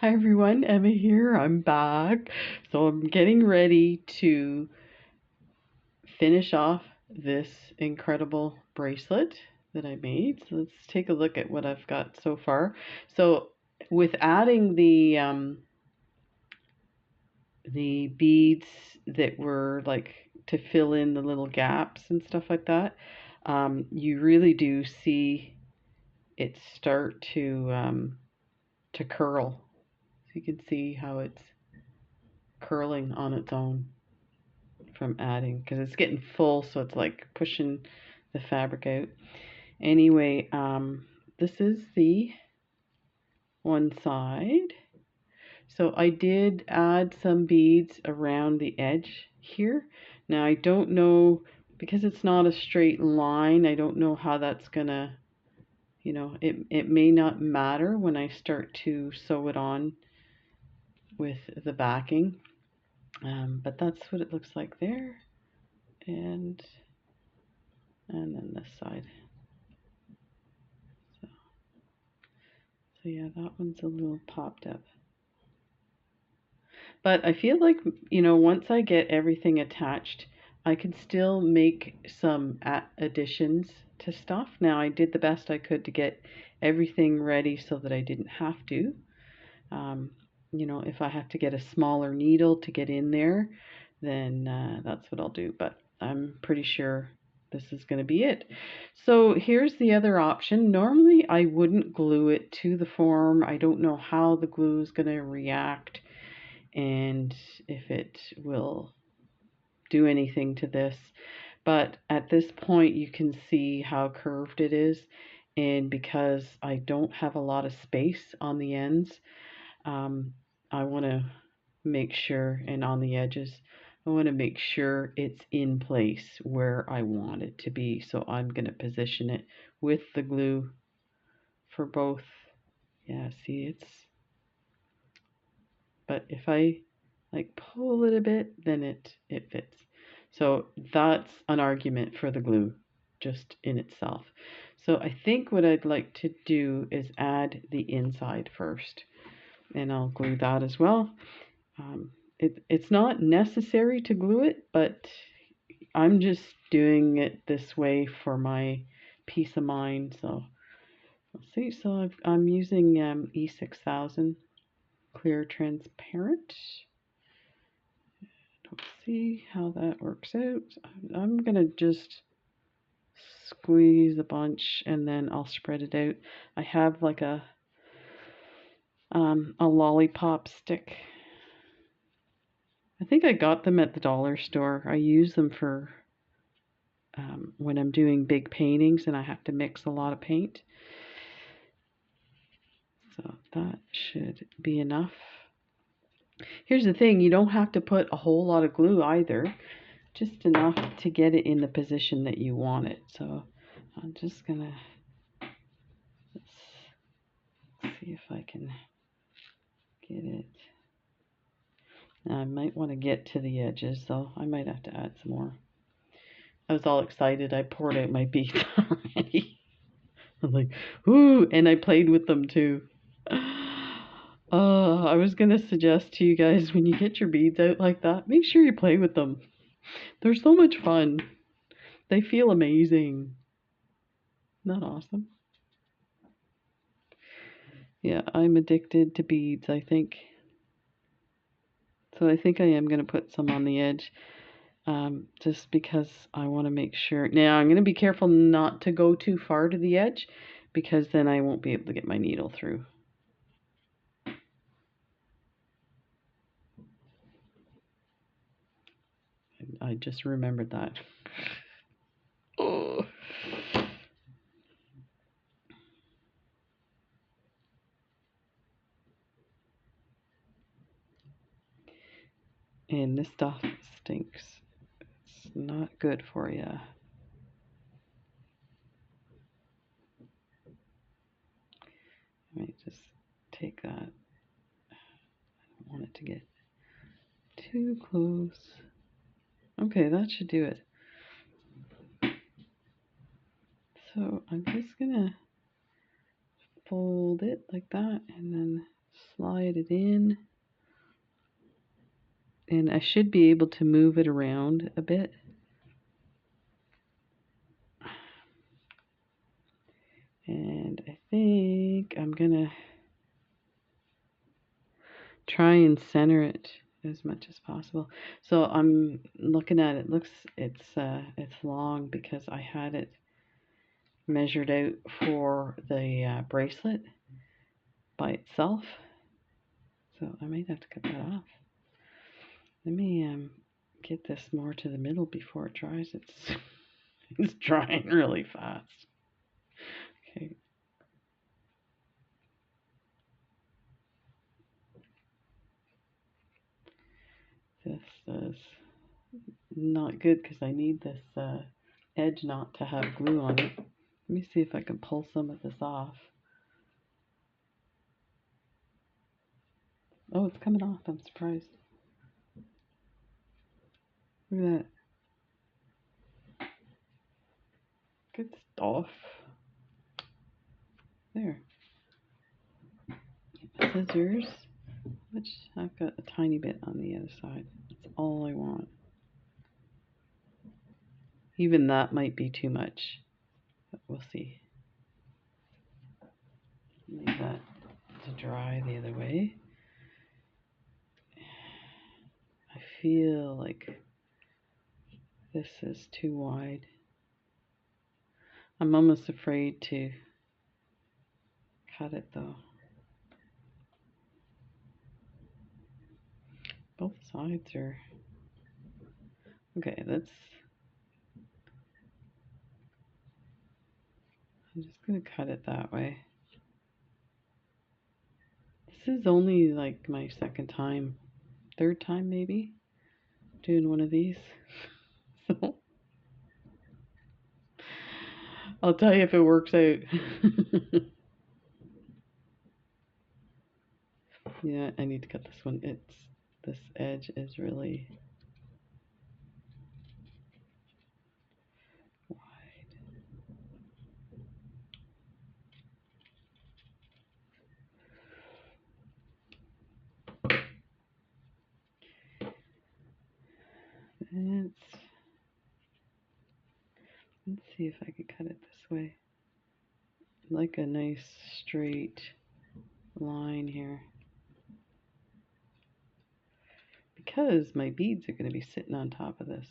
Hi everyone, Emma here. I'm back. So I'm getting ready to finish off this incredible bracelet that I made. So let's take a look at what I've got so far. So with adding the beads that were like to fill in the little gaps and stuff like that, you really do see it start to curl. So you can see how it's curling on its own from adding because it's getting full, so it's like pushing the fabric out. Anyway, this is the one side. So I did add some beads around the edge here. Now I don't know, because it's not a straight line, I don't know how that's gonna, it may not matter when I start to sew it on with the backing. But that's what it looks like there. And then this side. So yeah, that one's a little popped up. But I feel like, once I get everything attached, I can still make some additions to stuff. Now, I did the best I could to get everything ready so that I didn't have to. Um, if I have to get a smaller needle to get in there, then that's what I'll do. But I'm pretty sure this is going to be it. So here's the other option. Normally I wouldn't glue it to the form. I don't know how the glue is going to react and if it will do anything to this. But at this point you can see how curved it is, and because I don't have a lot of space on the ends, I want to make sure, and on the edges, I want to make sure it's in place where I want it to be. So I'm going to position it with the glue for both. Yeah, see, but if I like pull it a bit, then it fits. So that's an argument for the glue just in itself. So I think what I'd like to do is add the inside first, and I'll glue that as well. It's not necessary to glue it, but I'm just doing it this way for my peace of mind. So let's see. So I'm using E6000 clear transparent. Let's see how that works out. I'm gonna just squeeze a bunch and then I'll spread it out. I have like a lollipop stick. I think I got them at the dollar store. I use them for when I'm doing big paintings and I have to mix a lot of paint. So that should be enough. Here's the thing, you don't have to put a whole lot of glue either, just enough to get it in the position that you want it. So I'm just gonna, let's see if I can get it. Now, I might want to get to the edges, so I might have to add some more. I was all excited. I poured out my beads already. I'm like, ooh, and I played with them too. I was going to suggest to you guys, when you get your beads out like that, make sure you play with them. They're so much fun. They feel amazing. Isn't that awesome? Yeah, I'm addicted to beads, I think. So I think I am going to put some on the edge, just because I want to make sure. Now, I'm going to be careful not to go too far to the edge, because then I won't be able to get my needle through. I just remembered that. Oh. And this stuff stinks. It's not good for you. Let me just take that. I don't want it to get too close. Okay, that should do it. So I'm just gonna fold it like that and then slide it in. And I should be able to move it around a bit. And I think I'm gonna try and center it as much as possible. So I'm looking at it. Looks it's long because I had it measured out for the bracelet by itself. So I might have to cut that off. Let me get this more to the middle before it dries. It's drying really fast. Okay. This is not good because I need this edge not to have glue on it. Let me see if I can pull some of this off. Oh, it's coming off. I'm surprised. Look at that. Good stuff. There. Scissors. Which I've got a tiny bit on the other side. That's all I want. Even that might be too much. But we'll see. Leave that to dry the other way. I feel like this is too wide. I'm almost afraid to cut it though. Both sides are okay. I'm just gonna cut it that way. This is only like my second time, third time maybe, doing one of these. So I'll tell you if it works out. Yeah, I need to cut this one. This edge is really wide. Let's see if I can cut it this way. Like a nice straight line here. Because my beads are going to be sitting on top of this.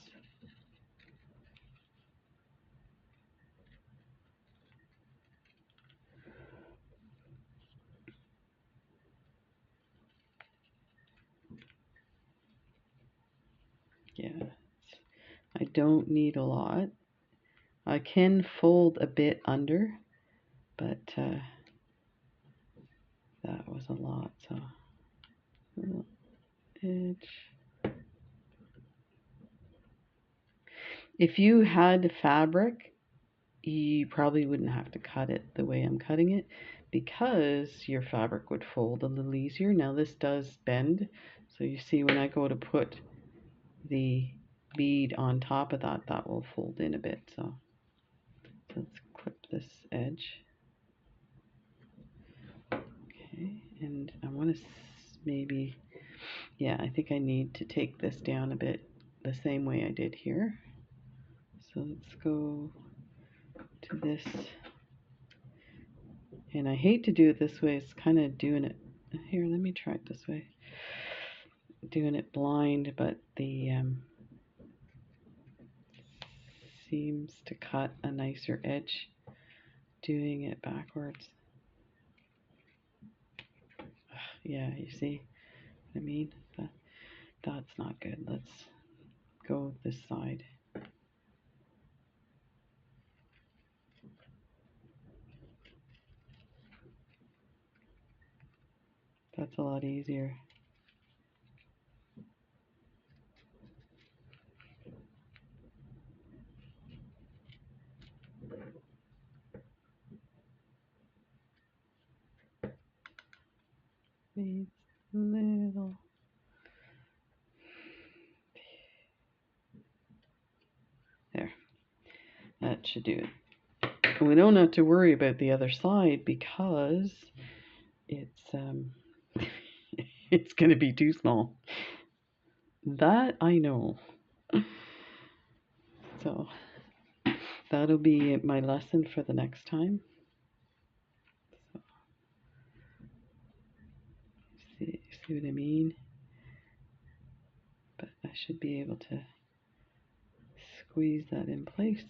Yeah, I don't need a lot. I can fold a bit under, but that was a lot, so edge. If you had fabric, you probably wouldn't have to cut it the way I'm cutting it because your fabric would fold a little easier. Now this does bend, so you see when I go to put the bead on top of that, that will fold in a bit. So let's clip this edge. Okay, and I want to maybe, yeah, I think I need to take this down a bit the same way I did here. So let's go to this. And I hate to do it this way. It's kind of doing it. Here, let me try it this way. Doing it blind, but the seems to cut a nicer edge doing it backwards. Yeah, you see what I mean? That's not good. Let's go this side. That's a lot easier. These little. There. That should do it. And we don't have to worry about the other side because it's it's going to be too small. That I know. So that'll be my lesson for the next time. So, see what I mean? But I should be able to squeeze that in place.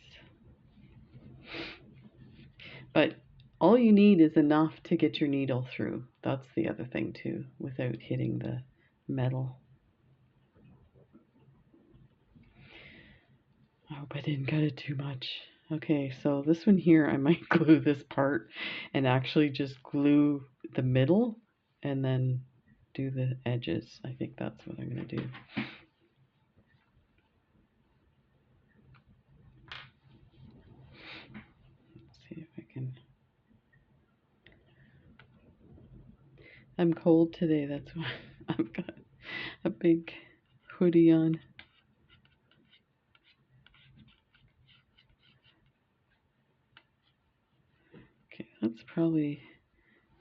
But all you need is enough to get your needle through. That's the other thing too, without hitting the metal. I hope I didn't cut it too much. Okay, so this one here, I might glue this part and actually just glue the middle and then do the edges. I think that's what I'm going to do. Let's see if I can. I'm cold today, that's why I've got a big hoodie on. Okay, that's probably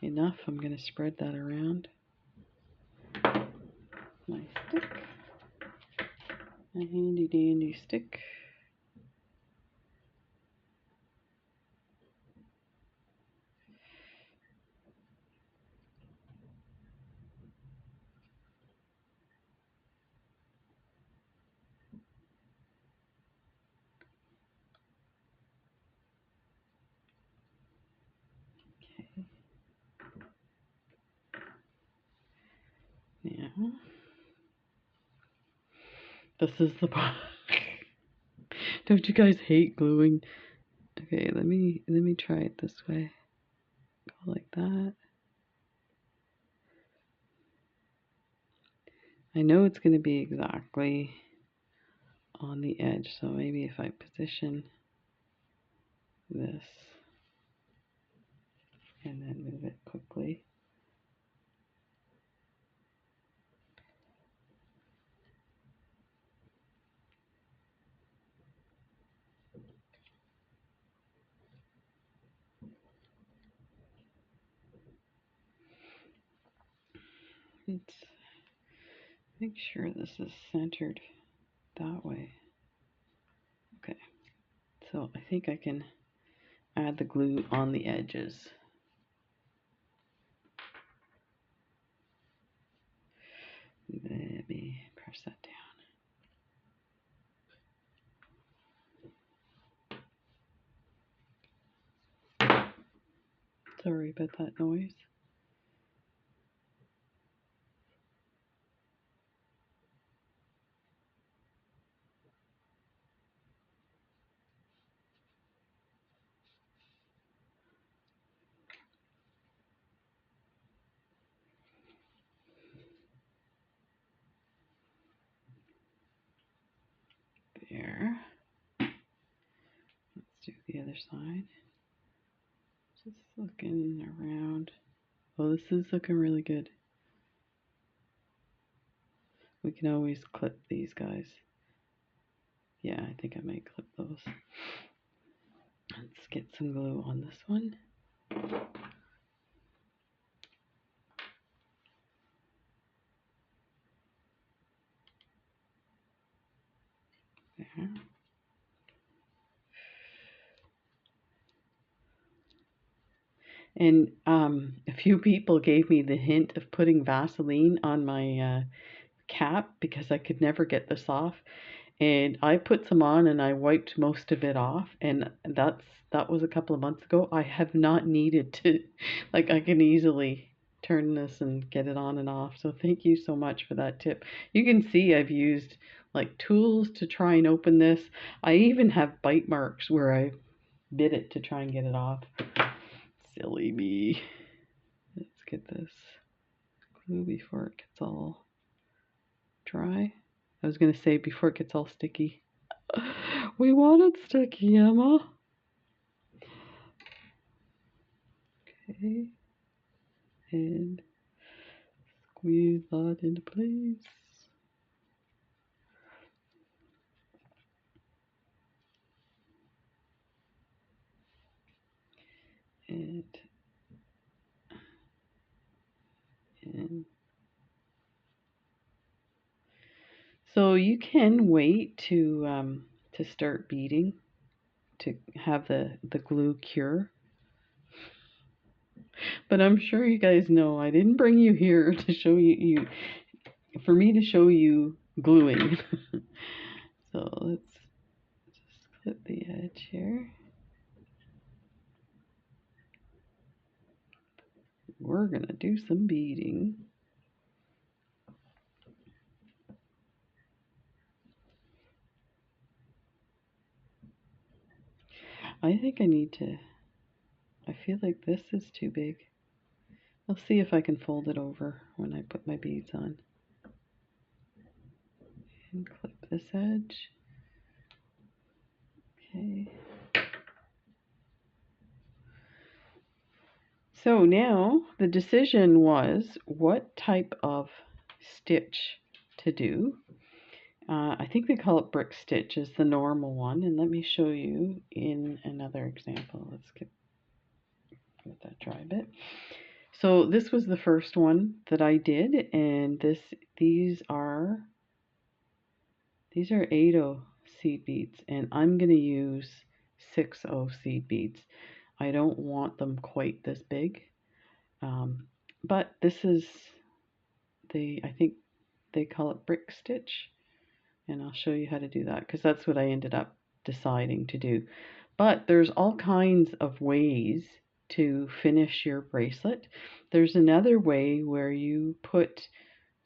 enough. I'm going to spread that around. My stick. A handy dandy stick. Okay. Now, this is the part. Don't you guys hate gluing? Okay, let me try it this way. Go like that. I know it's going to be exactly on the edge, so maybe if I position this and then move it quickly. Let's make sure this is centered that way. Okay, so I think I can add the glue on the edges. Let me press that down. Sorry about that noise. There. Let's do the other side. Just looking around. Oh, this is looking really good. We can always clip these guys. Yeah, I think I might clip those. Let's get some glue on this one. There. And a few people gave me the hint of putting Vaseline on my cap because I could never get this off. And I put some on and I wiped most of it off, and that was a couple of months ago. I have not needed to, like, I can easily turn this and get it on and off. So thank you so much for that tip. You can see I've used like tools to try and open this. I even have bite marks where I bit it to try and get it off. Silly me. Let's get this glue before it gets all dry. I was going to say before it gets all sticky. We want it sticky, Emma. Okay. And squeeze that into place. And you can wait to start beading to have the glue cure. But I'm sure you guys know I didn't bring you here to show you for me to show you gluing. So let's just clip the edge here. We're gonna do some beading. I think I need to, I feel like this is too big. I'll see if I can fold it over when I put my beads on. And clip this edge. Okay. So now the decision was what type of stitch to do. I think they call it brick stitch is the normal one, and let me show you in another example. Let's let that dry a bit. So this was the first one that I did, and these are 8/0 seed beads, and I'm going to use 6/0 seed beads. I don't want them quite this big, but this is I think they call it brick stitch. And I'll show you how to do that because that's what I ended up deciding to do. But there's all kinds of ways to finish your bracelet. There's another way where you put,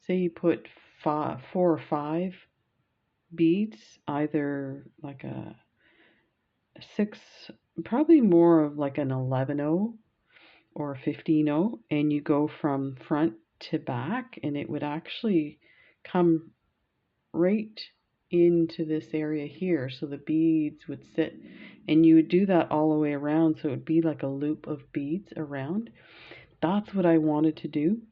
say you put 4 or 5 beads, either like a 6, probably more of like an 11/0 or a 15/0, and you go from front to back, and it would actually come right into this area here, so the beads would sit, and you would do that all the way around, so it would be like a loop of beads around. That's what I wanted to do,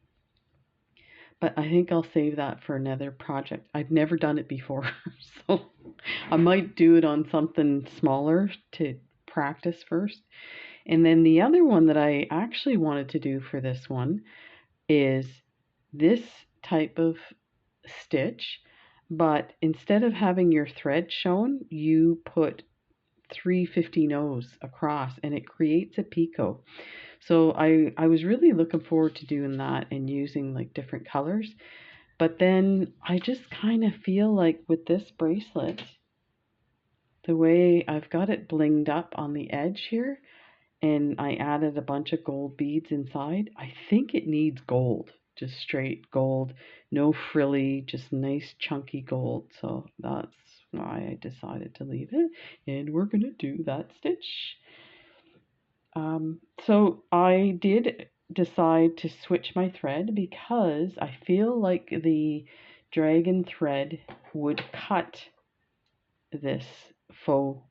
but I think I'll save that for another project. I've never done it before, so I might do it on something smaller to practice first. And then the other one that I actually wanted to do for this one is this type of stitch, but instead of having your thread shown, you put 3 15/0s across, and it creates a picot. So I was really looking forward to doing that and using like different colors. But then I just kind of feel like with this bracelet, the way I've got it blinged up on the edge here, and I added a bunch of gold beads inside, I think it needs gold. Just straight gold, no frilly, just nice chunky gold. So that's why I decided to leave it, and we're gonna do that stitch. So I did decide to switch my thread because I feel like the dragon thread would cut this faux,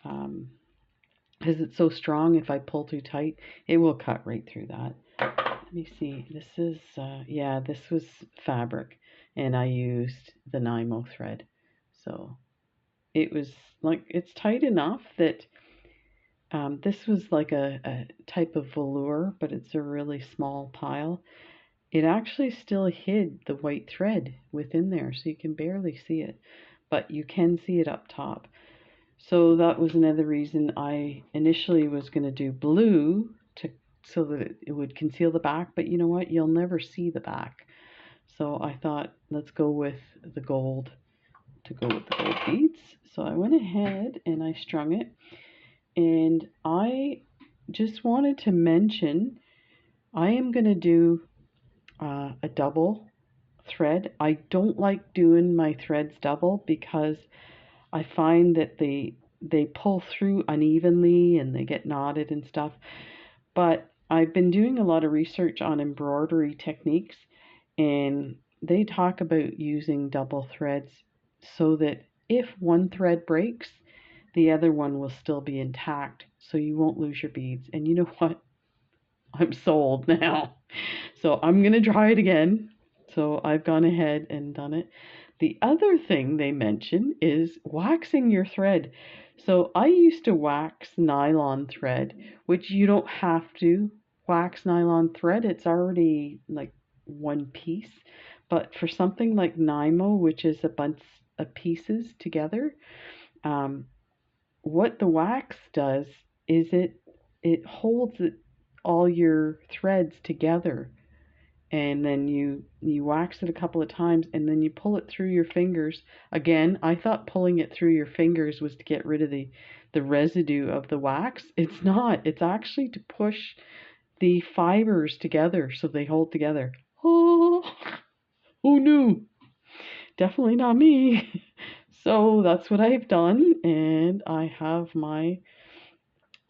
because it's so strong. If I pull too tight, it will cut right through that. Let me see. This is, yeah, this was fabric, and I used the Nymo thread. So it was like, it's tight enough that this was like a type of velour, but it's a really small pile. It actually still hid the white thread within there, so you can barely see it, but you can see it up top. So that was another reason I initially was going to do blue so that it would conceal the back, but you know what? You'll never see the back. So I thought, let's go with the gold to go with the gold beads. So I went ahead and I strung it, and I just wanted to mention I am going to do a double thread. I don't like doing my threads double because I find that they pull through unevenly and they get knotted and stuff. But I've been doing a lot of research on embroidery techniques, and they talk about using double threads so that if one thread breaks, the other one will still be intact, so you won't lose your beads. And you know what? I'm sold now. So I'm going to try it again. So I've gone ahead and done it. The other thing they mention is waxing your thread. So I used to wax nylon thread, which you don't have to wax nylon thread. It's already like one piece. But for something like Nymo, which is a bunch of pieces together, um, what the wax does is it holds all your threads together, and then you wax it a couple of times, and then you pull it through your fingers. Again, I thought pulling it through your fingers was to get rid of the residue of the wax. It's not. It's actually to push the fibers together so they hold together. Oh, who knew? Definitely not me. So that's what I've done, and I have my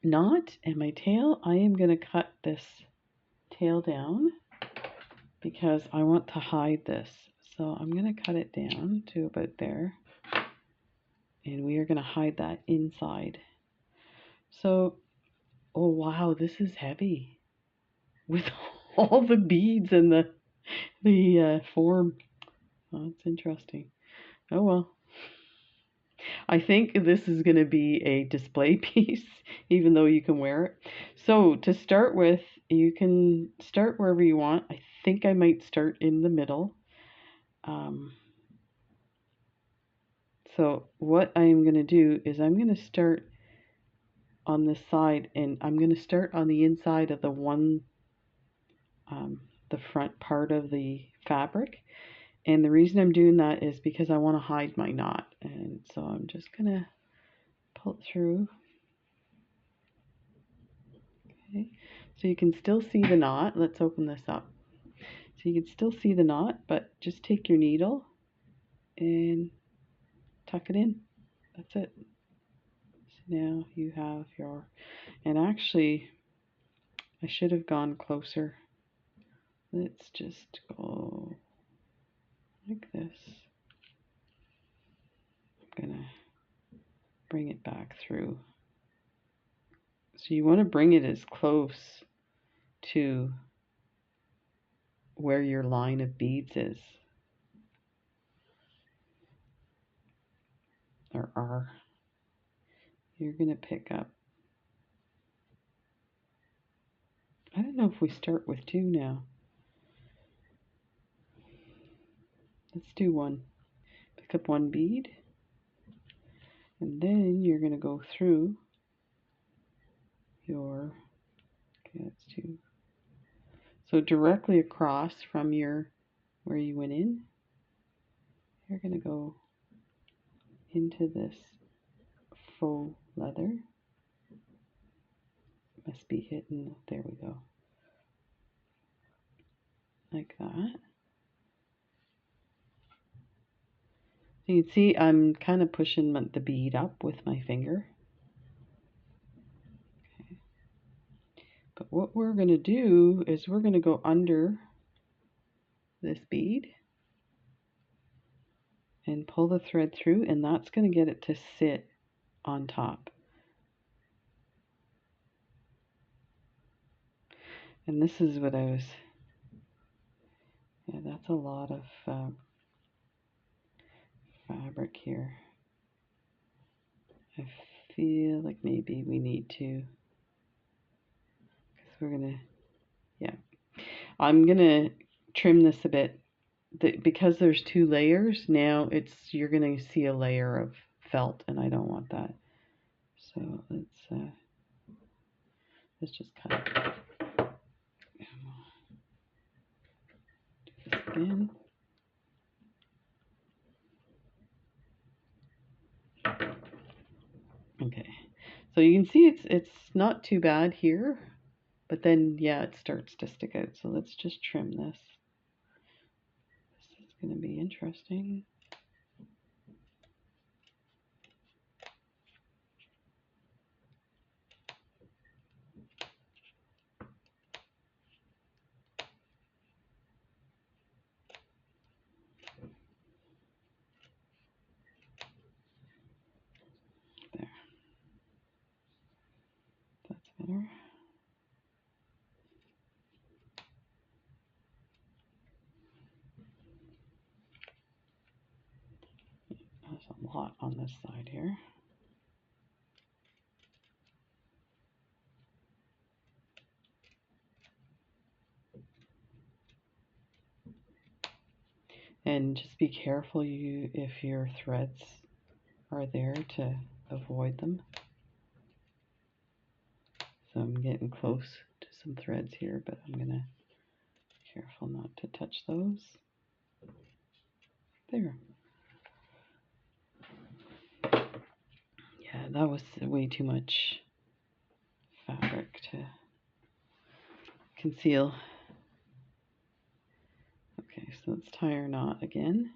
knot and my tail. I am going to cut this tail down because I want to hide this. So I'm going to cut it down to about there, and we are going to hide that inside. So, oh wow, this is heavy with all the beads and the form. Oh, it's interesting. Oh well. I think this is going to be a display piece, even though you can wear it. So to start with, you can start wherever you want. I think I might start in the middle. So what I'm going to do is I'm going to start on this side, and I'm going to start on the inside of the front part of the fabric. And the reason I'm doing that is because I want to hide my knot. And so I'm just going to pull it through. Okay. So you can still see the knot. Let's open this up. So you can still see the knot, but just take your needle and tuck it in. That's it. So now you have your, and actually I should have gone closer. Let's just go like this. I'm gonna bring it back through. So you want to bring it as close to where your line of beads is, or are. You're gonna pick up, I don't know if we start with 2 now. Let's do 1. Pick up 1 bead, and then you're going to go through your, okay, that's 2. So directly across from your, where you went in, you're going to go into this faux leather. Must be hidden, there we go. Like that. So you can see I'm kind of pushing the bead up with my finger. Okay. But what we're going to do is we're going to go under this bead and pull the thread through, and that's going to get it to sit on top. And this is what I was, yeah, that's a lot of fabric here. I feel like maybe we need to, because we're gonna, yeah, I'm gonna trim this a bit. Because there's 2 layers, now you're gonna see a layer of felt, and I don't want that. So let's just cut it. Do this again. Okay, so you can see it's not too bad here, but then yeah, it starts to stick out. So let's just trim this. This is going to be interesting. There. That's better. There's a lot on this side here. And just be careful if your threads are there to avoid them. So I'm getting close to some threads here, but I'm gonna be careful not to touch those. There. Yeah, that was way too much fabric to conceal. Okay, so let's tie our knot again.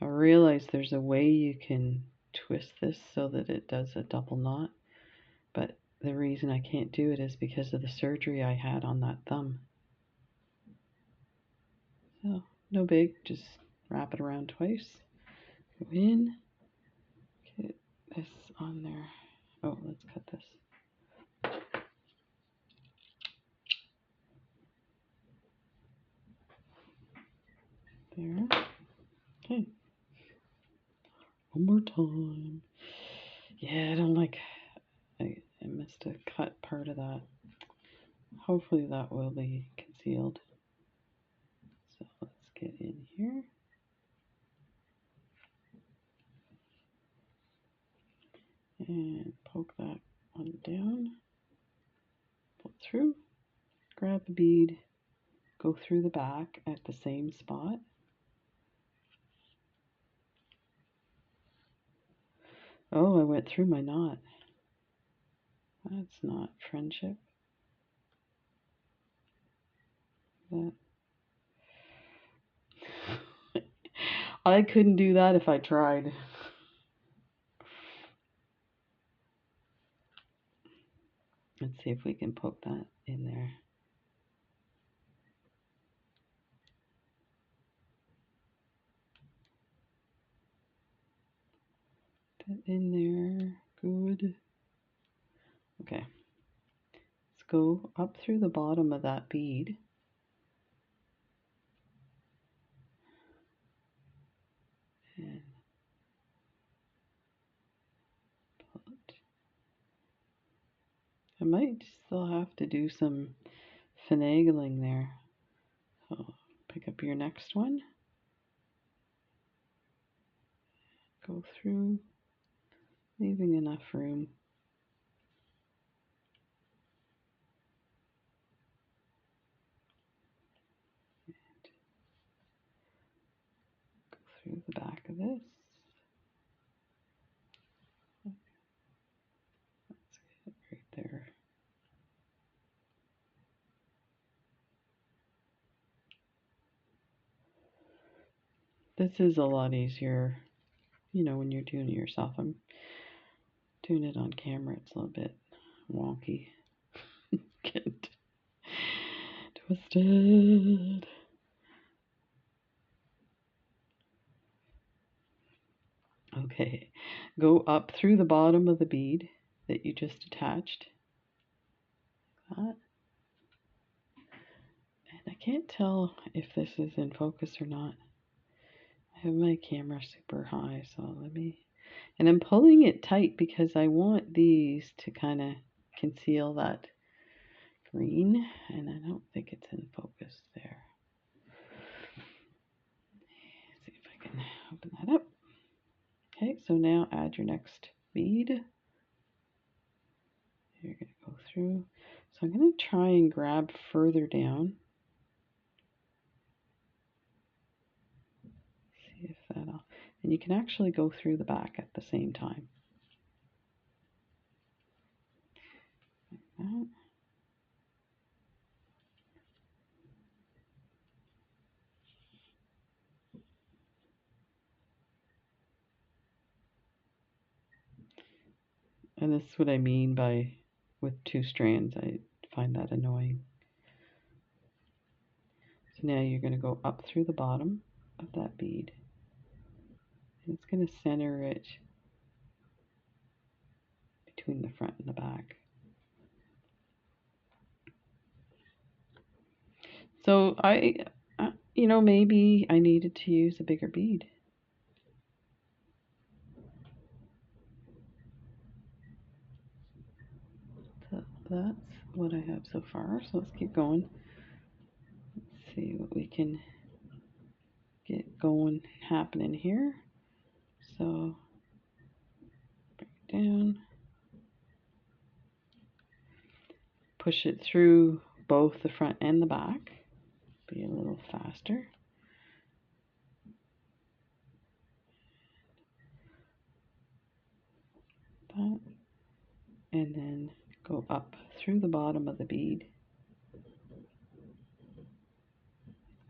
I realize there's a way you can twist this so that it does a double knot, but the reason I can't do it is because of the surgery I had on that thumb. So, no big, just wrap it around twice. Go in, get this on there. Oh, let's cut this. There. Okay. One more time. Yeah, I don't like, I missed a cut part of that. Hopefully that will be concealed. So let's get in here. And poke that one down. Pull through. Grab the bead. Go through the back at the same spot. Oh, I went through my knot. That's not friendship. That. I couldn't do that if I tried. Let's see if we can poke that in there. That in there. Good. Okay. Let's go up through the bottom of that bead. And pull it. I might still have to do some finagling there. So pick up your next one. Go through, leaving enough room. Go through the back of this. That's it right there. This is a lot easier, you know, when you're doing it yourself. I'm doing it on camera, it's a little bit wonky. Get twisted. Okay, go up through the bottom of the bead that you just attached. Like that. And I can't tell if this is in focus or not. I have my camera super high, so let me, and I'm pulling it tight because I want these to kind of conceal that green, and I don't think it's in focus there. Let's see if I can open that up. Okay, so now add your next bead. You're going to go through. So I'm going to try and grab further down. See if that'll, and you can actually go through the back at the same time. Like that. And this is what I mean by with two strands. I find that annoying. So now you're going to go up through the bottom of that bead. And it's going to center it between the front and the back. So you know, maybe I needed to use a bigger bead. that's what I have so far. So let's keep going. Let's see what we can get going, happening here. So bring it down, push it through both the front and the back. Be a little faster. That, and then go up through the bottom of the bead.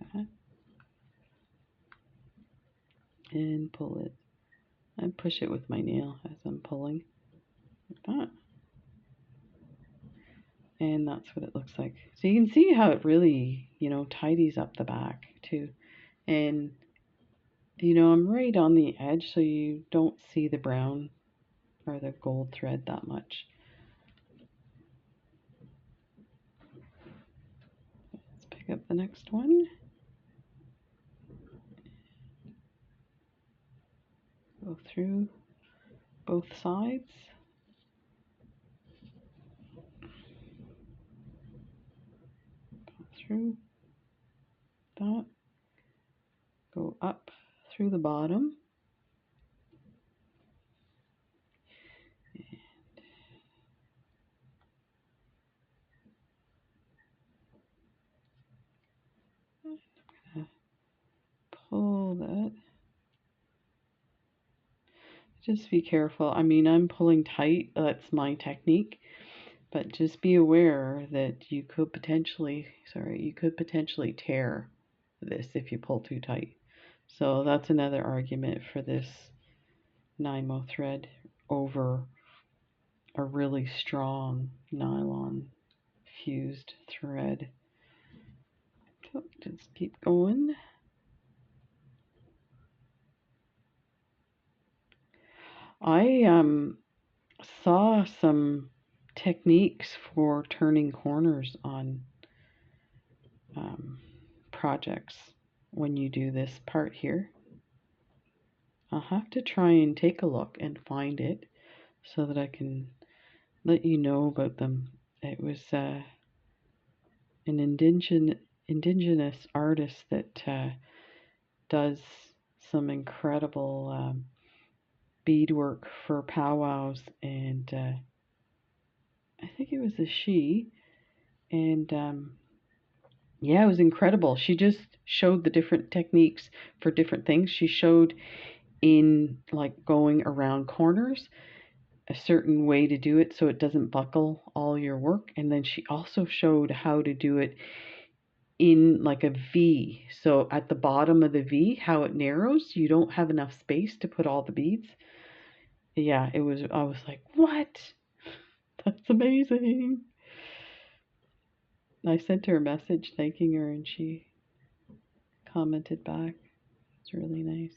That, and pull it. And push it with my nail as I'm pulling. Like that. And that's what it looks like. So you can see how it really, tidies up the back too. And, I'm right on the edge so you don't see the brown or the gold thread that much. Let's pick up the next one. Go through both sides. Go through that. Go up through the bottom. And I'm going to pull that. Just be careful. I mean, I'm pulling tight. That's my technique. But just be aware that you could potentially tear this if you pull too tight. So that's another argument for this Nymo thread over a really strong nylon fused thread. So just keep going. I saw some techniques for turning corners on projects when you do this part here. I'll have to try and take a look and find it so that I can let you know about them. It was an indigenous artist that does some incredible beadwork for powwows, and I think it was a she, and yeah, it was incredible. She just showed the different techniques for different things. She showed in like going around corners, a certain way to do it so it doesn't buckle all your work. And then she also showed how to do it in like a V. So at the bottom of the V, how it narrows, you don't have enough space to put all the beads. Yeah, I was like, what? That's amazing. I sent her a message thanking her and she commented back. It's really nice.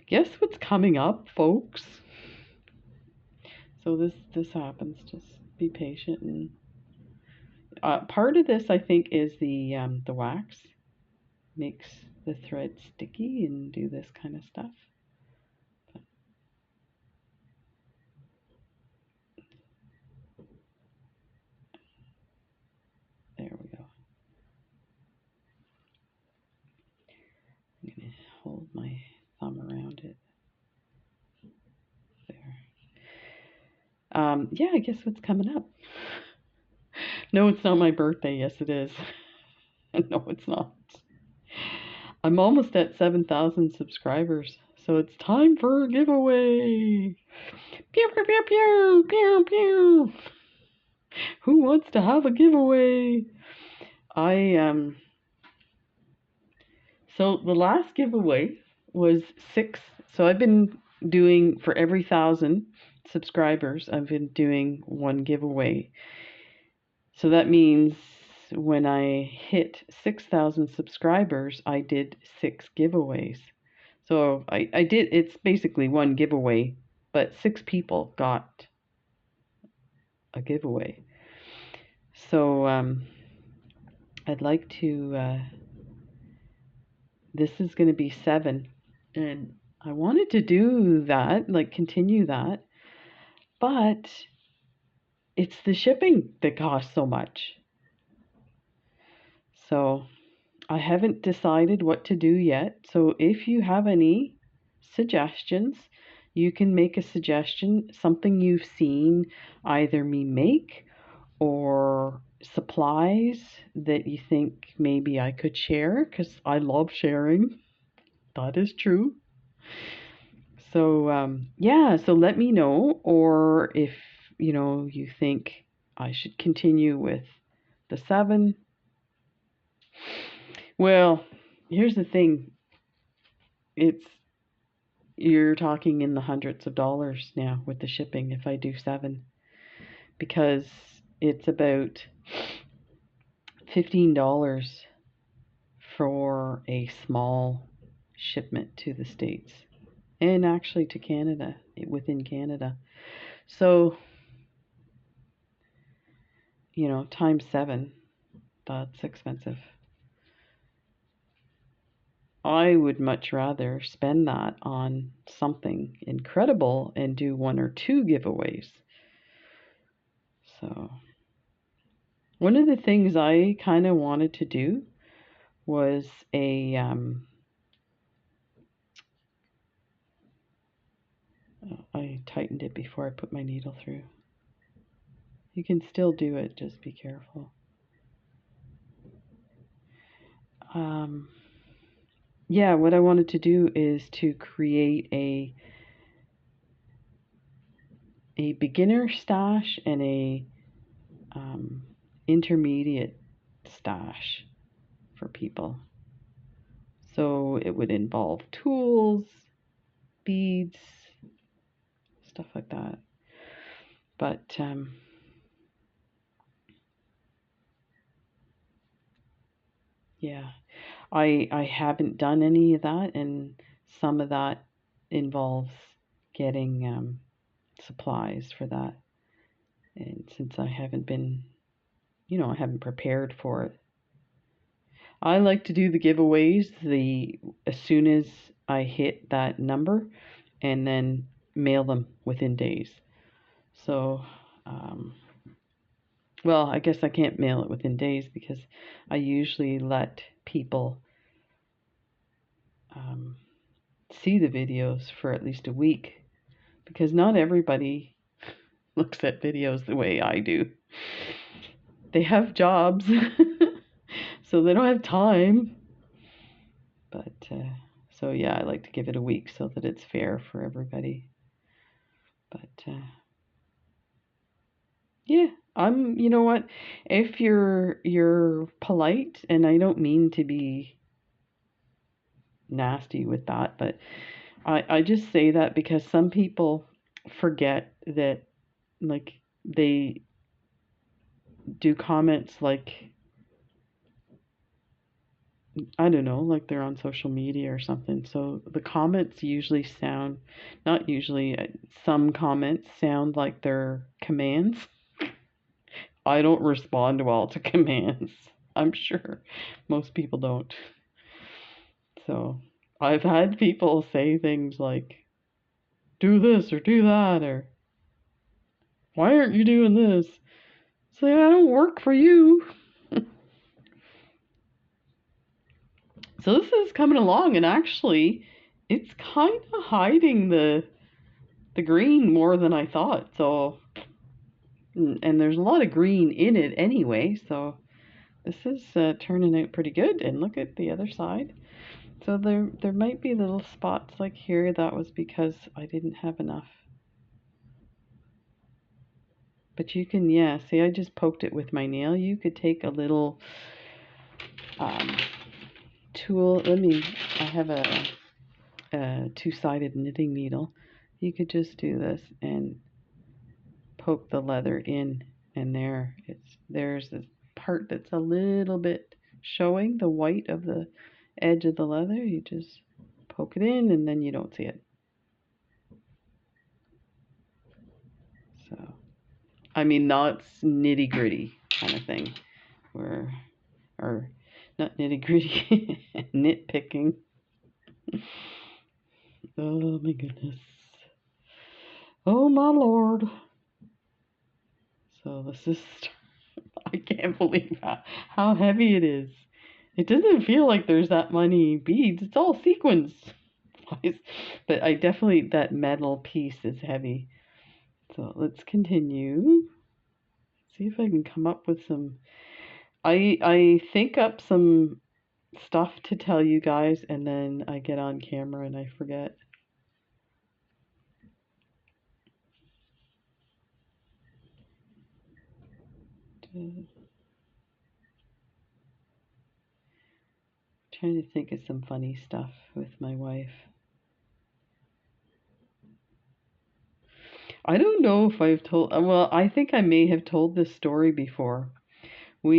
Guess what's coming up, folks? So this happens. Just be patient. And part of this, I think, is the wax makes the thread sticky and do this kind of stuff. But there we go. I'm gonna hold my thumb around it. There. Yeah, I guess what's coming up. No, it's not my birthday. Yes, it is. No, it's not. I'm almost at 7,000 subscribers, so it's time for a giveaway. Pew, pew, pew, pew, pew, pew. Who wants to have a giveaway? So the last giveaway was 6. So I've been doing, for every 1,000 subscribers, I've been doing one giveaway. So that means when I hit 6,000 subscribers, I did 6 giveaways. So I did, it's basically one giveaway, but 6 people got a giveaway. So I'd like to, this is going to be 7, and I wanted to do that, like continue that, but it's the shipping that costs so much. So I haven't decided what to do yet. So if you have any suggestions, you can make a suggestion, something you've seen either me make or supplies that you think maybe I could share, because I love sharing. That is true. So yeah, so let me know, or if you think I should continue with the 7. Well, here's the thing. It's You're talking in the hundreds of dollars now with the shipping if I do 7, because it's about $15 for a small shipment to the States, and actually to Canada, within Canada. So, times 7, that's expensive. I would much rather spend that on something incredible and do 1 or 2 giveaways. So, one of the things I kind of wanted to do was I tightened it before I put my needle through. You can still do it, just be careful. Yeah, what I wanted to do is to create a beginner stash and a intermediate stash for people. So it would involve tools, beads, stuff like that. But yeah, I haven't done any of that, and some of that involves getting supplies for that. And since I haven't been, I haven't prepared for it. I like to do the giveaways as soon as I hit that number, and then mail them within days. So, well, I guess I can't mail it within days because I usually let people see the videos for at least a week, because not everybody looks at videos the way I do. They have jobs, so they don't have time. But so yeah, I like to give it a week so that it's fair for everybody. But yeah, you know what? If you're polite, and I don't mean to be nasty with that, but I just say that because some people forget that, like, they do comments like, I don't know, like they're on social media or something. So the comments usually sound, not usually, some comments sound like they're commands. I don't respond well to commands. I'm sure most people don't. So I've had people say things like, do this or do that, or why aren't you doing this? Say, I don't work for you. So this is coming along, and actually it's kind of hiding the green more than I thought. So, and there's a lot of green in it anyway, so this is turning out pretty good. And look at the other side. So there might be little spots like here. That was because I didn't have enough. But you can, yeah, see, I just poked it with my nail. You could take a little tool. I have a two-sided knitting needle. You could just do this and poke the leather in, and there's this part that's a little bit showing, the white of the edge of the leather. You just poke it in, and then you don't see it. So, I mean, that's nitty gritty kind of thing, or not nitty gritty, nitpicking. Oh my goodness. Oh my Lord. So this is, I can't believe how heavy it is. It doesn't feel like there's that many beads. It's all sequins. But I definitely, that metal piece is heavy. So let's continue. See if I can come up with some. I think up some stuff to tell you guys, and then I get on camera and I forget. Trying to think of some funny stuff with my wife. I don't know if I've told, well, I think I may have told this story before. We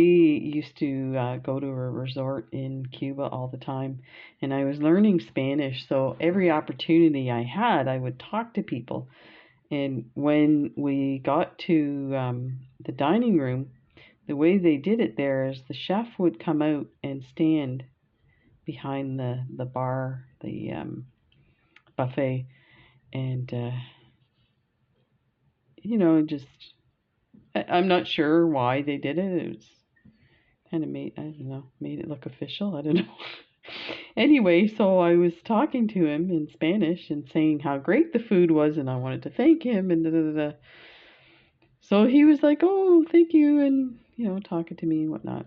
used to go to a resort in Cuba all the time, and I was learning Spanish, so every opportunity I had, I would talk to people. And when we got to the dining room, the way they did it there is the chef would come out and stand behind the bar, the buffet, and just I'm not sure why they did it. It was kind of made, I don't know, made it look official. I don't know. Anyway, so I was talking to him in Spanish and saying how great the food was, and I wanted to thank him, and da da da. So he was like, "Oh, thank you," and talking to me and whatnot.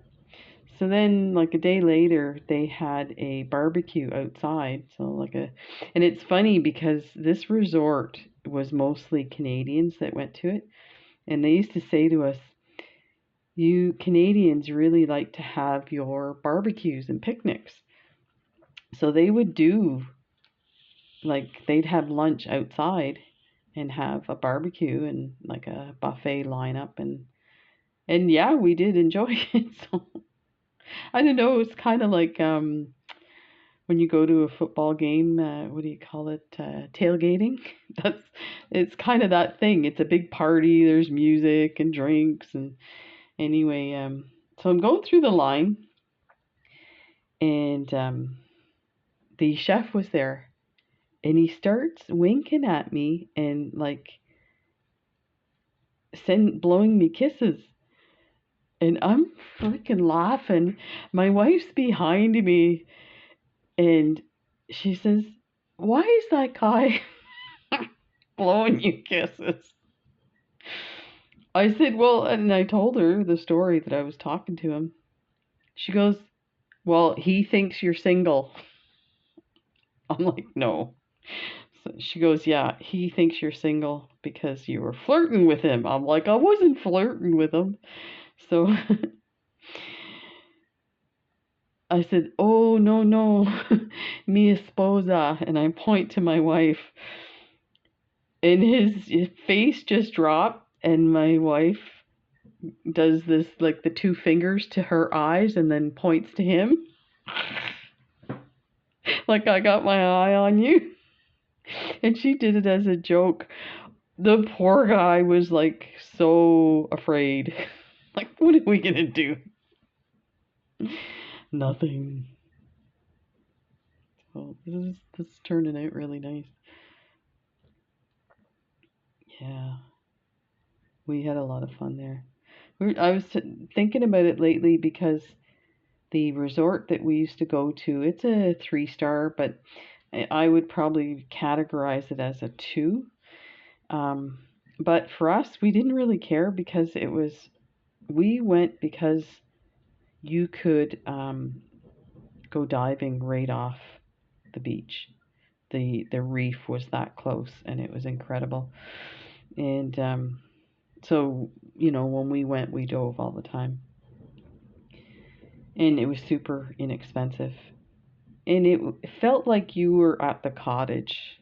So then, like a day later, they had a barbecue outside. And it's funny because this resort was mostly Canadians that went to it, and they used to say to us, "You Canadians really like to have your barbecues and picnics." So they would do, like, they'd have lunch outside and have a barbecue and like a buffet lineup, and yeah, we did enjoy it. So I don't know, it's kind of like when you go to a football game, what do you call it? Tailgating. That's It's kind of that thing. It's a big party. There's music and drinks, and anyway, so I'm going through the line, and the chef was there, and he starts winking at me and like blowing me kisses, and I'm freaking laughing. My wife's behind me, and she says, "Why is that guy blowing you kisses?" I said, "Well," and I told her the story that I was talking to him. She goes, "Well, he thinks you're single." I'm like, "No." So she goes, "Yeah, he thinks you're single because you were flirting with him." I'm like, "I wasn't flirting with him." So I said, "Oh, no, no, mi esposa." And I point to my wife, and his face just dropped, and my wife does this, like the two fingers to her eyes, and then points to him, like, "I got my eye on you." And she did it as a joke. The poor guy was like so afraid. Like, what are we gonna do? Nothing. So this is turning out really nice. Yeah, we had a lot of fun there. I was thinking about it lately because the resort that we used to go to, it's a 3-star, but I would probably categorize it as a 2. Um, but for us, we didn't really care because we went because you could go diving right off the beach. The reef was that close, and it was incredible. And so, when we went, we dove all the time, and it was super inexpensive. And it felt like you were at the cottage.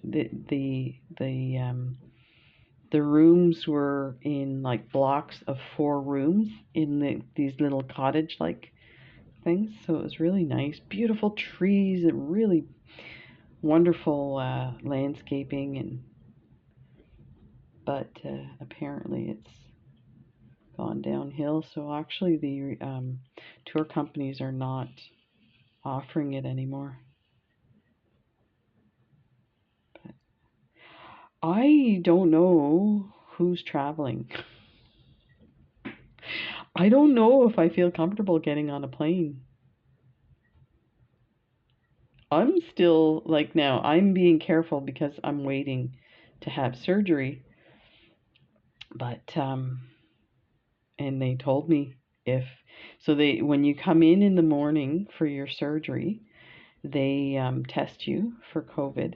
The rooms were in like blocks of 4 rooms in these little cottage like things. So it was really nice. Beautiful trees and really wonderful landscaping, but apparently it's gone downhill. So actually, the tour companies are not offering it anymore. But I don't know who's traveling. I don't know if I feel comfortable getting on a plane. I'm still like now, I'm being careful because I'm waiting to have surgery. But and they told me if so they when you come in the morning for your surgery, they test you for COVID,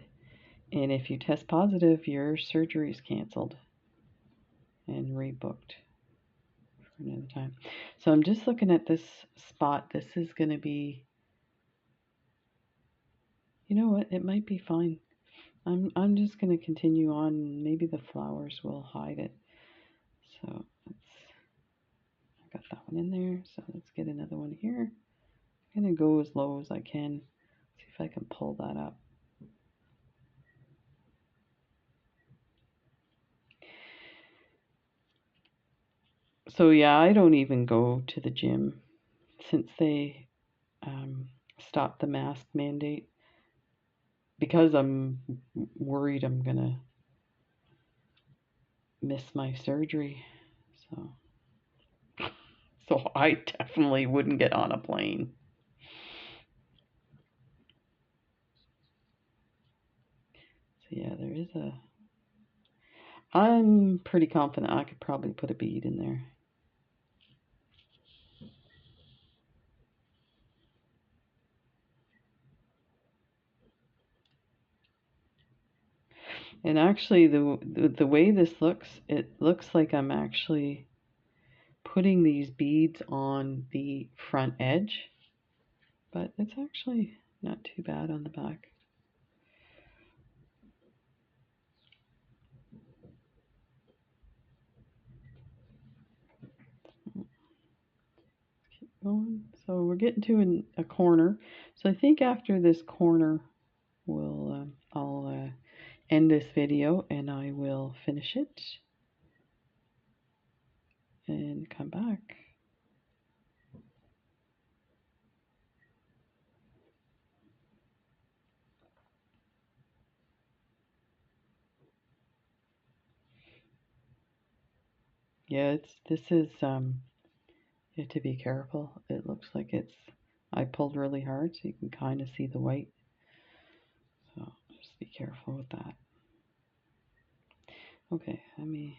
and if you test positive, your surgery's canceled and rebooked for another time. So I'm just looking at this spot. This is going to be, you know what? It might be fine. I'm just going to continue on. Maybe the flowers will hide it. So I got that one in there. So let's get another one here. I'm going to go as low as I can. See if I can pull that up. So yeah, I don't even go to the gym since they stopped the mask mandate because I'm worried I'm gonna miss my surgery. So so I definitely wouldn't get on a plane. So yeah, there is a. I'm pretty confident I could probably put a bead in there. And actually, the way this looks, it looks like I'm actually putting these beads on the front edge, but it's actually not too bad on the back. Keep going. So we're getting to a corner. So I think after this corner, I'll end this video and I will finish it and come back. Yeah, this is you have to be careful. It looks like I pulled really hard so you can kind of see the white. So just be careful with that. Okay, let me.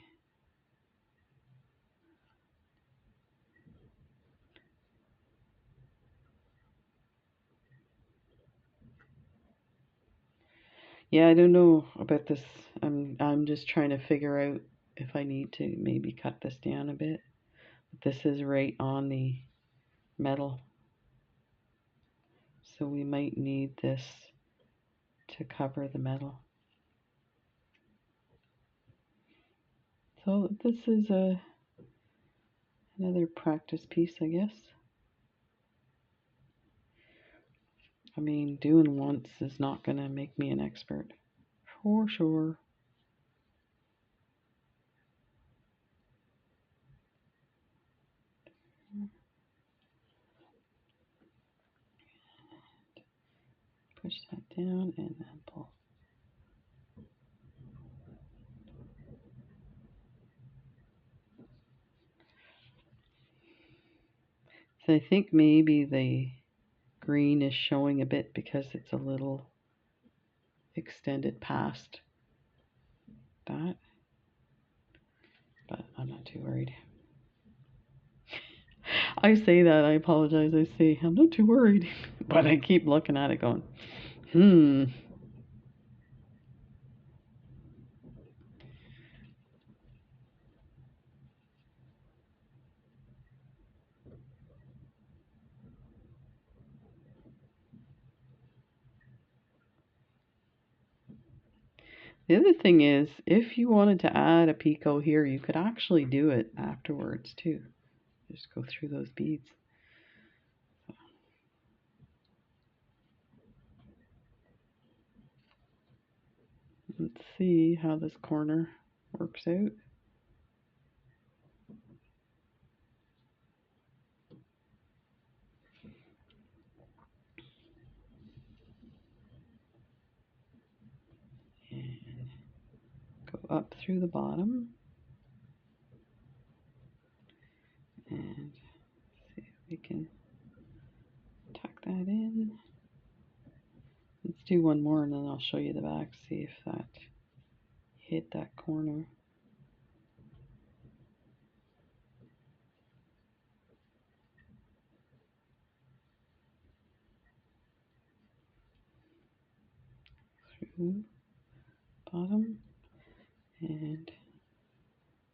Yeah, I don't know about this. I'm just trying to figure out if I need to maybe cut this down a bit. This is right on the metal, so we might need this to cover the metal. So this is another practice piece, I guess. I mean, doing once is not going to make me an expert, for sure. Push that down and then pull. So I think maybe the green is showing a bit because it's a little extended past that, but I'm not too worried. I say that, I apologize. I say I'm not too worried, but I keep looking at it going, The other thing is, if you wanted to add a picot here, you could actually do it afterwards too. Just go through those beads. Let's see how this corner works out. And up through the bottom and see if we can tuck that in. Let's do one more and then I'll show you the back, see if that hit that corner. Through bottom and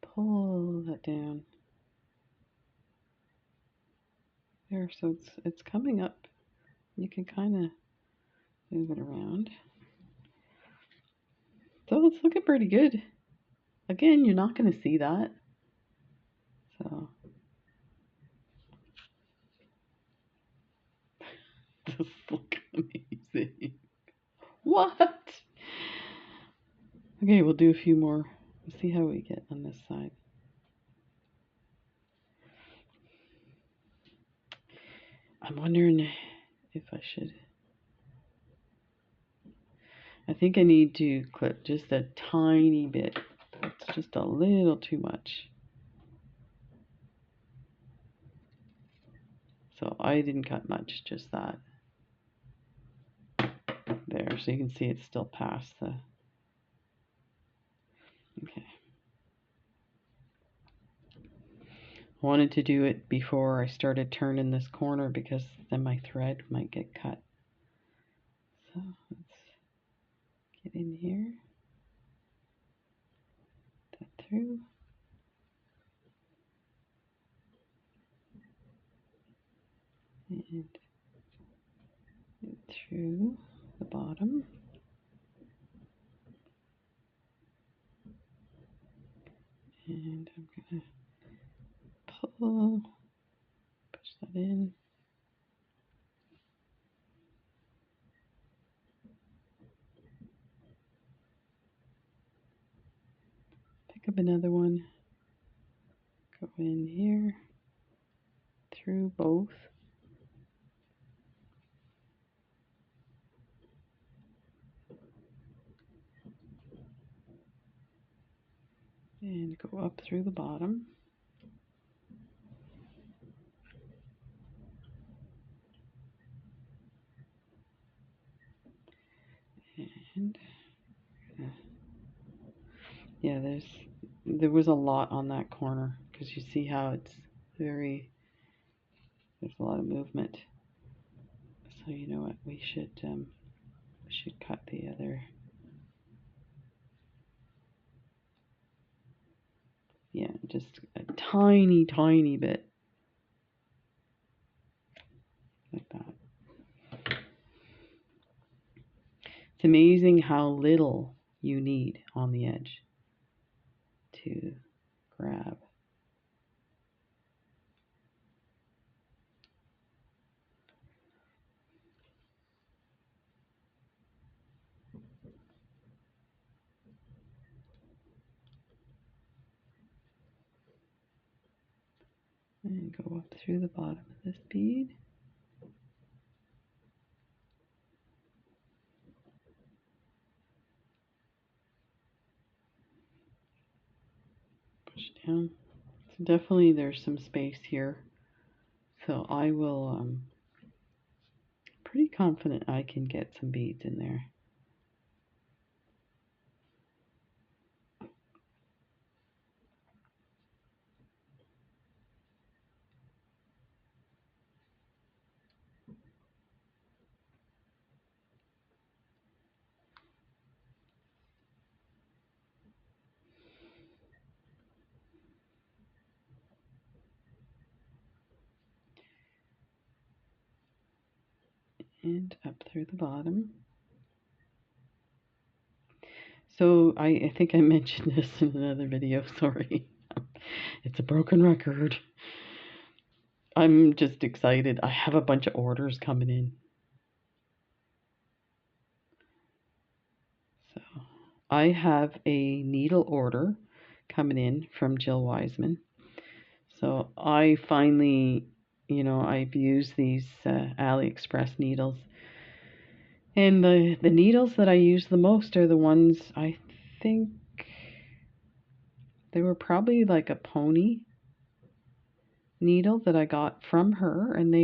pull that down. There, so it's coming up. You can kind of move it around. So it's looking pretty good. Again, you're not going to see that. So this looks amazing. What? Okay, we'll do a few more. We'll see how we get on this side. I'm wondering if I should. I think I need to clip just a tiny bit. It's just a little too much. So I didn't cut much, just that. There, so you can see it's still past the. Okay. I wanted to do it before I started turning this corner because then my thread might get cut. So let's get in here, that through, and through the bottom. And I'm going to pull, push that in. Pick up another one, go in here, through both. And go up through the bottom. And yeah, there was a lot on that corner because you see how it's there's a lot of movement. So you know what, we should cut the other. Yeah, just a tiny bit like that. It's amazing how little you need on the edge to grab. And go up through the bottom of this bead. Push down. So definitely there's some space here. So I will, pretty confident I can get some beads in there. And up through the bottom. So I think I mentioned this in another video, sorry. It's a broken record. I'm just excited. I have a bunch of orders coming in. So I have a needle order coming in from Jill Wiseman. So I finally, I've used these AliExpress needles. And the needles that I use the most are the ones I think They were probably like a pony needle that I got from her, and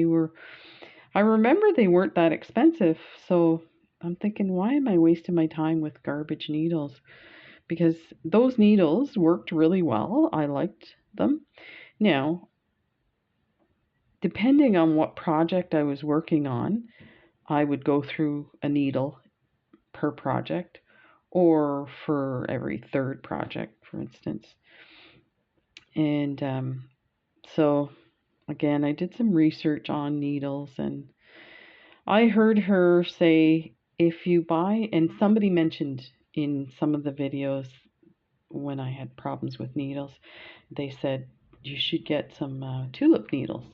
I remember they weren't that expensive, so I'm thinking, why am I wasting my time with garbage needles? Because those needles worked really well. I liked them. Now, depending on what project I was working on, I would go through a needle per project or for every third project, for instance. And so, again, I did some research on needles, and I heard her say if you buy, and somebody mentioned in some of the videos when I had problems with needles, they said you should get some tulip needles.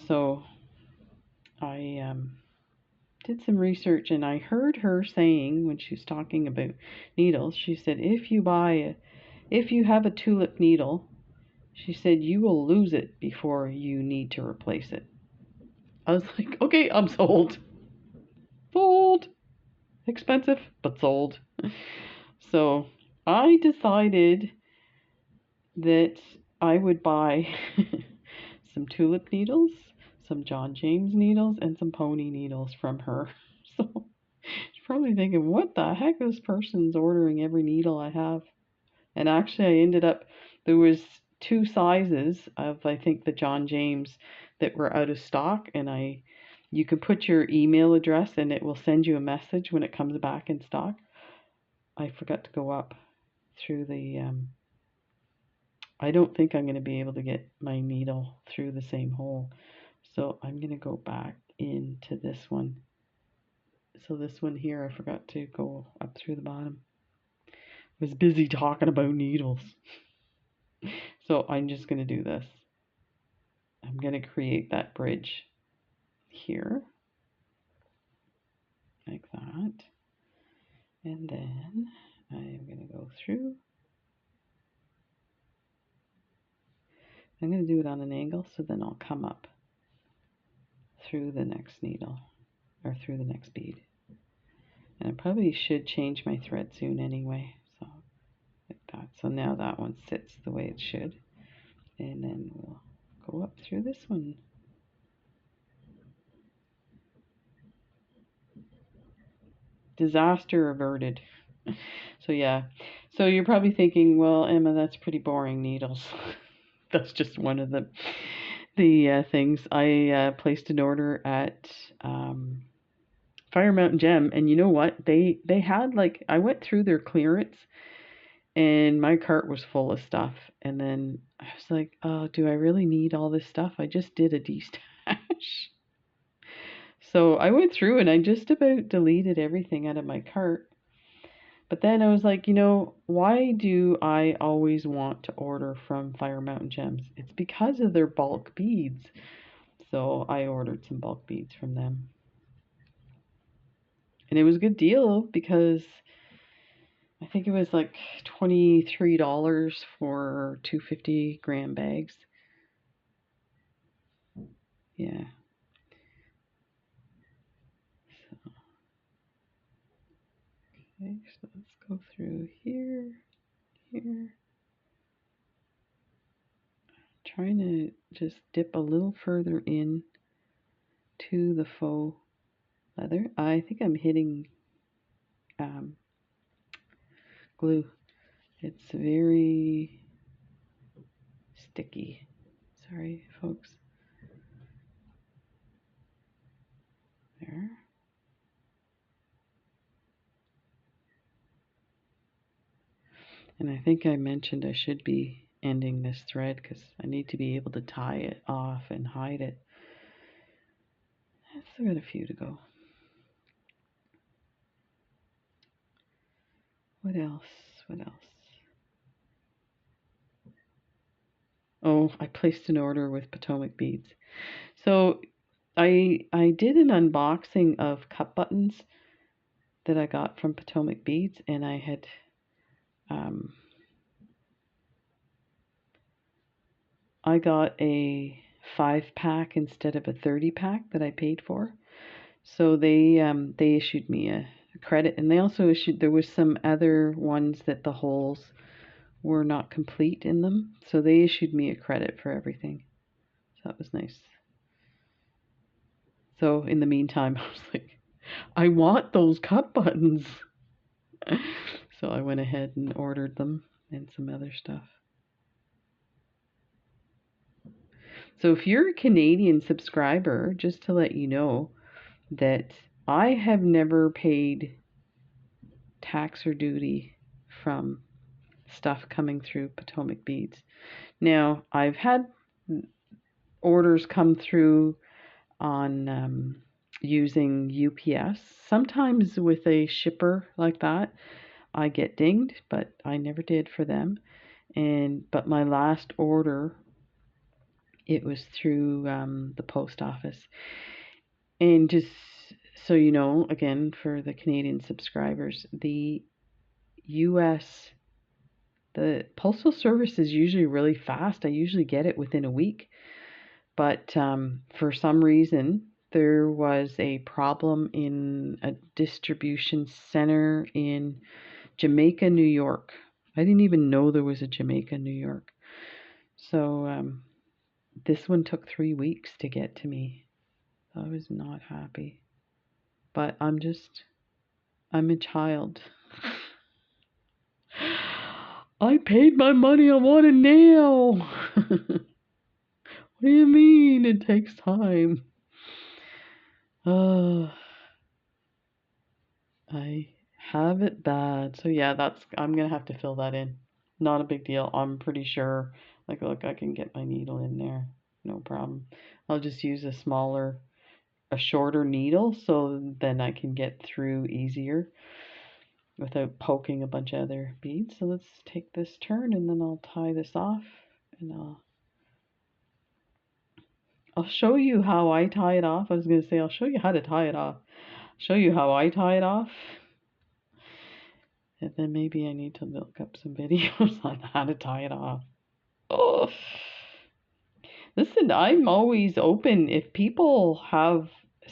So I did some research, and I heard her saying when she was talking about needles, she said if you have a tulip needle, she said you will lose it before you need to replace it. I was like, okay, I'm sold. Sold. Expensive, but sold. So I decided that I would buy some tulip needles, some John James needles, and some pony needles from her. So she's probably thinking, what the heck? This person's ordering every needle I have. And actually, I ended up, there was two sizes of, I think, the John James that were out of stock, and you can put your email address and it will send you a message when it comes back in stock. I forgot to go up through the, I don't think I'm going to be able to get my needle through the same hole. So I'm going to go back into this one. So this one here, I forgot to go up through the bottom. I was busy talking about needles. So I'm just going to do this. I'm going to create that bridge here, like that. And then I'm going to go through. I'm going to do it on an angle, so then I'll come up through the next needle, or through the next bead. And I probably should change my thread soon anyway, so like that. So now that one sits the way it should. And then we'll go up through this one. Disaster averted. So yeah, so you're probably thinking, well, Emma, that's pretty boring needles. That's just one of the things. I placed an order at Fire Mountain Gem, and you know what? They had, like, I went through their clearance, and my cart was full of stuff. And then I was like, oh, do I really need all this stuff? I just did a destash. So I went through and I just about deleted everything out of my cart. But then I was like, why do I always want to order from Fire Mountain Gems? It's because of their bulk beads. So I ordered some bulk beads from them. And it was a good deal because I think it was like $23 for 250-gram bags. Yeah. Okay, so let's go through here, here. Trying to just dip a little further in to the faux leather. I think I'm hitting glue. It's very sticky. Sorry, folks. There. And I think I mentioned I should be ending this thread because I need to be able to tie it off and hide it. I've still got a few to go. What else? What else? Oh, I placed an order with Potomac beads. So I did an unboxing of cup buttons that I got from Potomac beads, and I had I got a 5-pack instead of a 30-pack that I paid for. So they issued me a credit, and they also issued, there was some other ones that the holes were not complete in them. So they issued me a credit for everything. So that was nice. So in the meantime, I was like, I want those cut buttons. So I went ahead and ordered them and some other stuff. So if you're a Canadian subscriber, just to let you know that I have never paid tax or duty from stuff coming through Potomac Beads. Now, I've had orders come through on using UPS. Sometimes with a shipper like that, I get dinged, but I never did for them. But my last order, it was through the post office. And just so you know, again, for the Canadian subscribers, the US, the postal service is usually really fast. I usually get it within a week. But for some reason, there was a problem in a distribution center in Jamaica, New York. I didn't even know there was a Jamaica, New York. So this one took 3 weeks to get to me. I was not happy. But I'm a child. I paid my money, I want it now. What do you mean? It takes time. I have it bad. So yeah, I'm gonna have to fill that in. Not a big deal. I'm pretty sure. Like, look, I can get my needle in there. No problem. I'll just use a shorter needle so then I can get through easier without poking a bunch of other beads. So let's take this turn and then I'll tie this off and I'll show you how I tie it off. I was going to say I'll show you how to tie it off. Show you how I tie it off. And then maybe I need to look up some videos on how to tie it off. Oh. Listen, I'm always open. If people have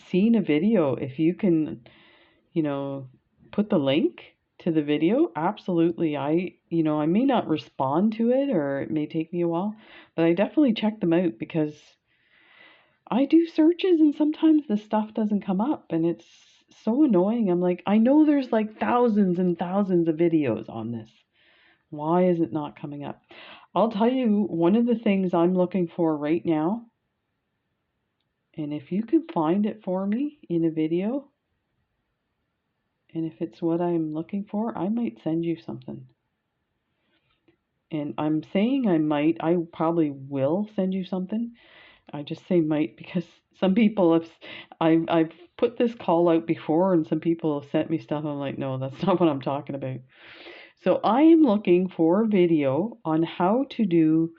seen a video, if you can, put the link to the video, absolutely. I may not respond to it or it may take me a while, but I definitely check them out because I do searches and sometimes the stuff doesn't come up and it's so annoying. I'm like, I know there's like thousands and thousands of videos on this. Why is it not coming up? I'll tell you one of the things I'm looking for right now, and if you can find it for me in a video, and if it's what I'm looking for, I might send you something. And I'm saying I probably will send you something. I just say might because some people I've put this call out before and some people have sent me stuff. I'm like, no, that's not what I'm talking about. So I am looking for a video on how to do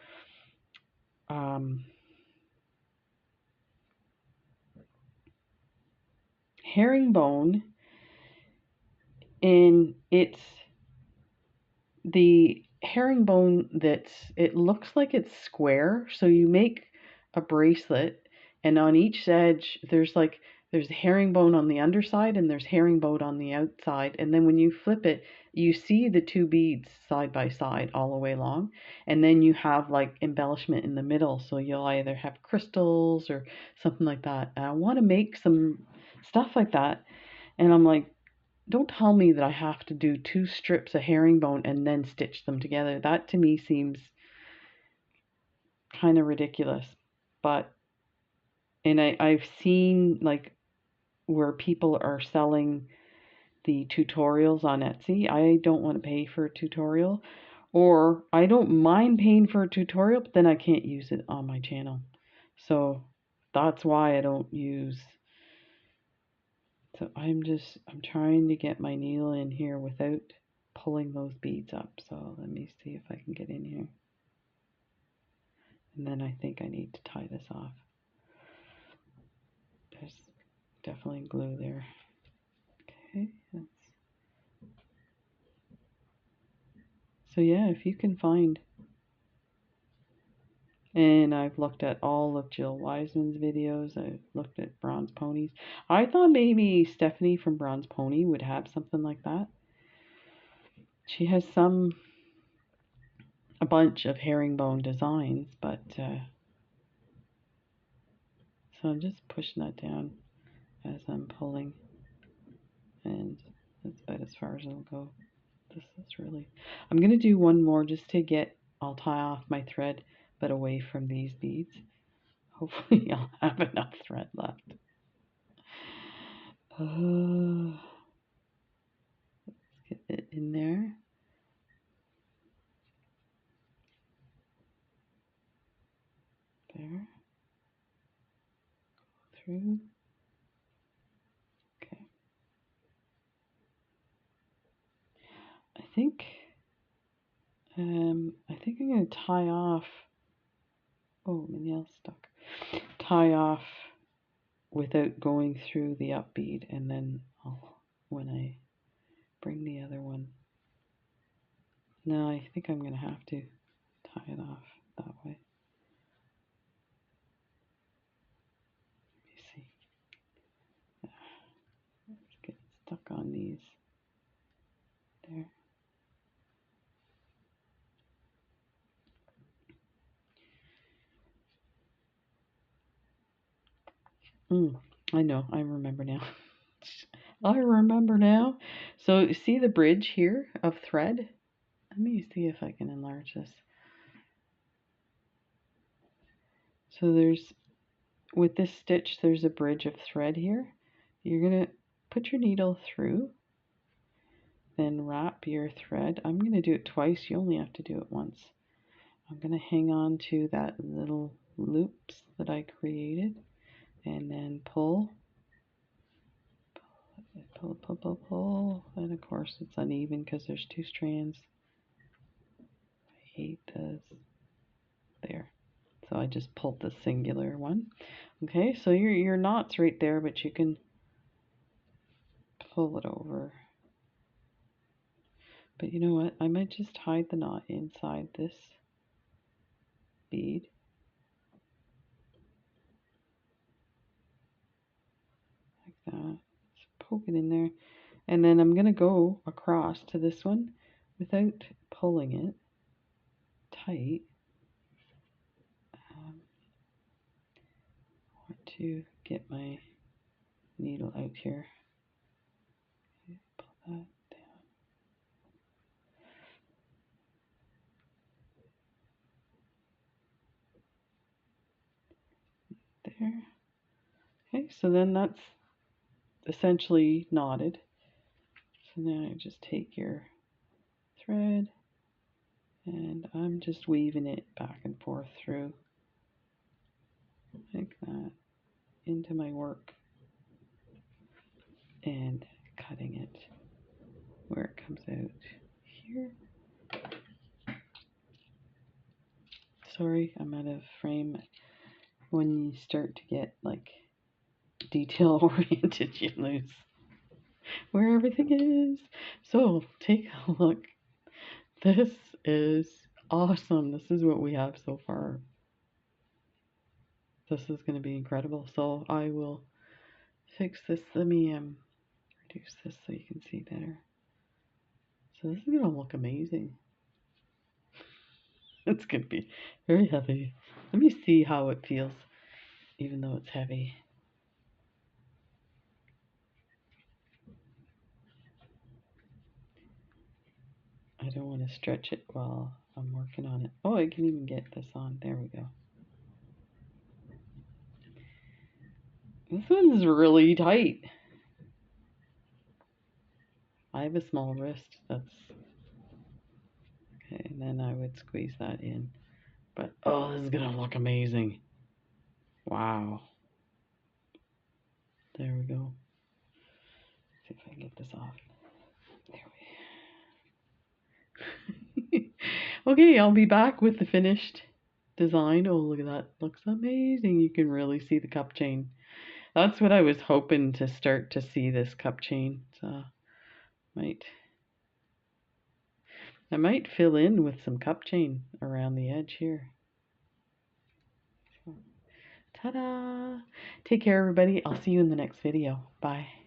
herringbone, and it's the herringbone it looks like it's square. So you make a bracelet and on each edge there's herringbone on the underside and there's herringbone on the outside, and then when you flip it you see the two beads side by side all the way along, and then you have like embellishment in the middle, so you'll either have crystals or something like that. And I want to make some stuff like that, and I'm like, don't tell me that I have to do 2 strips of herringbone and then stitch them together. That to me seems kind of ridiculous. And I've seen like where people are selling the tutorials on Etsy. I don't want to pay for a tutorial, or I don't mind paying for a tutorial, but then I can't use it on my channel. So that's why I don't use. So I'm trying to get my needle in here without pulling those beads up. So let me see if I can get in here. And then I think I need to tie this off. There's definitely glue there. Okay. So yeah, if you can find. And I've looked at all of Jill Wiseman's videos. I've looked at Bronze Ponies. I thought maybe Stephanie from Bronze Pony would have something like that. She has some bunch of herringbone designs, but so I'm just pushing that down as I'm pulling, and that's about as far as it'll go. This is really, I'm going to do one more just to get, I'll tie off my thread, but away from these beads. Hopefully I'll have enough thread left. Let's get it in there. There. Go through. Okay. I think I'm going to tie off. Oh, my nail's stuck. Tie off without going through the up bead, and then when I bring the other one. No, I think I'm going to have to tie it off that way. Let me see. Let's get stuck on these. There. I know, I remember now. I remember now. So see the bridge here of thread? Let me see if I can enlarge this. So there's, with this stitch, there's a bridge of thread here. You're going to put your needle through, then wrap your thread. I'm going to do it twice. You only have to do it once. I'm going to hang on to that little loops that I created, and then pull, pull, pull, pull, pull. And of course it's uneven because there's two strands. I hate this. There. So I just pulled the singular one. Okay, so your knot's right there, but you can pull it over. But you know what? I might just hide the knot inside this bead. Like that. Just poke it in there. And then I'm going to go across to this one without pulling it tight. I want to get my needle out here. Pull that down. There. Okay, so then that's essentially knotted. So now I just take your thread and I'm just weaving it back and forth through like that into my work and cutting it where it comes out here. Sorry, I'm out of frame. When you start to get like detail oriented, you lose where everything is. So take a look. This is awesome. This is what we have so far. This is going to be incredible. So I will fix this. Let me reduce this so you can see better. So this is going to look amazing. It's going to be very heavy. Let me see how it feels, even though it's heavy. I don't want to stretch it while I'm working on it. Oh, I can even get this on. There we go. This one's really tight. I have a small wrist. That's okay. And then I would squeeze that in. But oh, this is gonna look amazing. Wow. There we go. Let's see if I can get this off. There we Okay, I'll be back with the finished design. Oh, look at that. Looks amazing. You can really see the cup chain. That's what I was hoping to start to see, this cup chain. So I might fill in with some cup chain around the edge here. So, ta-da! Take care, everybody. I'll see you in the next video. Bye.